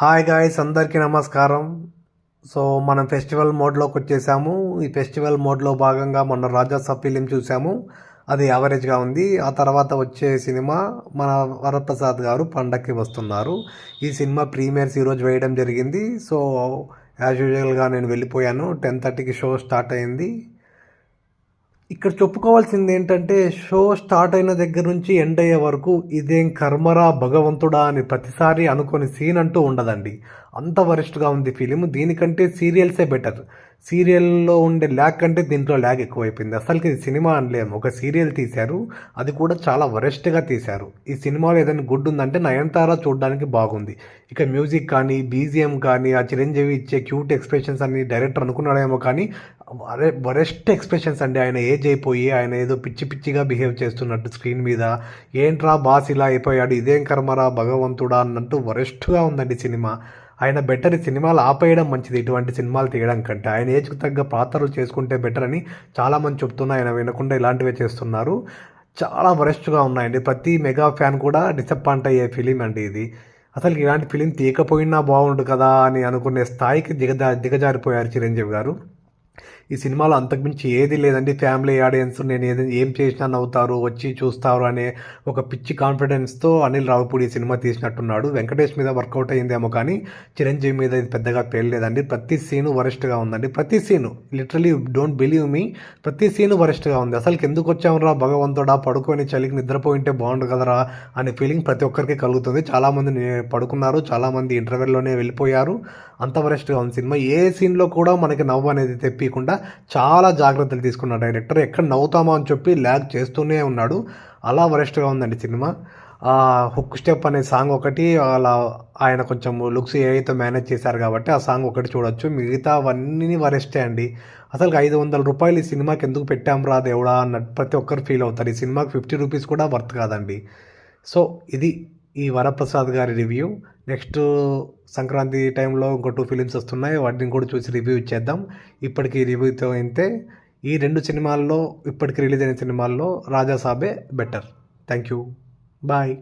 Hi guys, అందరికీ నమస్కారం. So మనం ఫెస్టివల్ మోడ్లోకి వచ్చేసాము. ఈ ఫెస్టివల్ మోడ్లో భాగంగా మొన్న రాజాసాబ్ ఫిలిం చూసాము. అది యావరేజ్గా ఉంది. ఆ తర్వాత వచ్చే సినిమా మన వరప్రసాద్ గారు పండక్కి వస్తున్నారు. ఈ సినిమా ప్రీమియర్స్ ఈరోజు వేయడం జరిగింది. సో యాజ్ యూజువల్గా నేను వెళ్ళిపోయాను. 10:30కి షో స్టార్ట్ అయింది. ఇక్కడ చెప్పుకోవాల్సింది ఏంటంటే, షో స్టార్ట్ అయిన దగ్గర నుంచి ఎండ్ అయ్యే వరకు ఇదేం కర్మరా భగవంతుడా అని ప్రతిసారి అనుకుని సీన్ అంటూ ఉండదండి. అంత వరస్ట్గా ఉంది ఫిలిం. దీనికంటే సీరియల్సే బెటర్. సీరియల్లో ఉండే ల్యాగ్ కంటే దీంట్లో ల్యాగ్ ఎక్కువైపోయింది. అసలుకి ఇది సినిమా అనలేము, ఒక సీరియల్ తీశారు. అది కూడా చాలా వరస్ట్గా తీశారు. ఈ సినిమాలో ఏదైనా గుడ్ ఉందంటే నయనతార చూడడానికి బాగుంది. ఇక మ్యూజిక్ కానీ, బీజిఎం కానీ, ఆ చిరంజీవి ఇచ్చే క్యూట్ ఎక్స్ప్రెషన్స్ అని డైరెక్టర్ అనుకున్నాడేమో కానీ వరెస్ట్ ఎక్స్ప్రెషన్స్ అండి. ఆయన ఏజ్ అయిపోయి ఆయన ఏదో పిచ్చి పిచ్చిగా బిహేవ్ చేస్తున్నట్టు స్క్రీన్ మీద, ఏంట్రా బాస్ ఇలా అయిపోయాడు, ఇదేం కర్మరా భగవంతుడా అన్నట్టు వరెస్ట్గా ఉందండి సినిమా. ఆయన బెటర్, ఈ సినిమాలు ఆపేయడం మంచిది ఇటువంటి సినిమాలు తీయడం కంటే. ఆయన ఏజ్కి తగ్గ పాత్రలు చేసుకుంటే బెటర్ అని చాలామంది చెప్తున్నా, ఆయన వినకుండా ఇలాంటివే చేస్తున్నారు. చాలా వరెస్ట్గా ఉన్నాయండి. ప్రతి మెగా ఫ్యాన్ కూడా డిసప్పాయింట్ అయ్యే ఫిలిం అండి ఇది. అసలు ఇలాంటి ఫిలిం తీయకపోయినా బాగుండు కదా అని అనుకునే స్థాయికి దిగజారిపోయారు చిరంజీవి గారు. ఈ సినిమాలో అంతకుమించి ఏది లేదండి. ఫ్యామిలీ ఆడియన్స్ నేను ఏం చేసినా నవ్వుతారు, వచ్చి చూస్తారు అనే ఒక పిచ్చి కాన్ఫిడెన్స్తో అనిల్ రావిపూడి ఈ సినిమా తీసినట్టున్నాడు. వెంకటేష్ మీద వర్కౌట్ అయ్యిందేమో కానీ చిరంజీవి మీద ఇది పెద్దగా పేర్లేదండి. ప్రతి సీను వరస్ట్గా ఉందండి. ప్రతి scene, literally don't believe me, ప్రతి సీను వరస్ట్గా ఉంది. అసలుకి ఎందుకు వచ్చామరా భగవంతుడా, పడుకొని చలికి నిద్రపోయింటే బాగుండు కదరా అనే ఫీలింగ్ ప్రతి ఒక్కరికి కలుగుతుంది. చాలామంది పడుకున్నారు, చాలామంది ఇంటర్వెల్లోనే వెళ్ళిపోయారు. అంత వరస్ట్గా ఉంది సినిమా. ఏ సీన్లో కూడా మనకి నవ్వు అనేది తెప్పకుండా చాలా జాగ్రత్తలు తీసుకున్నాడు డైరెక్టర్. ఎక్కడ నవ్వుతామో అని చెప్పి ల్యాగ్ చేస్తూనే ఉన్నాడు. అలా వరస్ట్గా ఉందండి సినిమా. హుక్ స్టెప్ అనే సాంగ్ ఒకటి, అలా ఆయన కొంచెం లుక్స్ ఏవైతే మేనేజ్ చేశారు కాబట్టి ఆ సాంగ్ ఒకటి చూడొచ్చు. మిగతా అవన్నీ వరెస్టే అండి. అసలు 500 రూపాయలు ఈ సినిమాకి ఎందుకు పెట్టాంరా దేవుడా అన్నట్టు ప్రతి ఒక్కరు ఫీల్ అవుతారు. ఈ సినిమాకి 50 రూపీస్ కూడా వర్త్ కాదండి. సో ఇది ఈ వరప్రసాద్ గారి రివ్యూ. నెక్స్ట్ సంక్రాంతి టైంలో ఇంకో 2 ఫిలిమ్స్ వస్తున్నాయి, వాటిని కూడా చూసి రివ్యూ ఇచ్చేద్దాం. ఇప్పటికీ రివ్యూతో అయితే ఈ 2 సినిమాల్లో, ఇప్పటికి రిలీజ్ అయిన సినిమాల్లో రాజాసాబే బెటర్. Thank you, bye.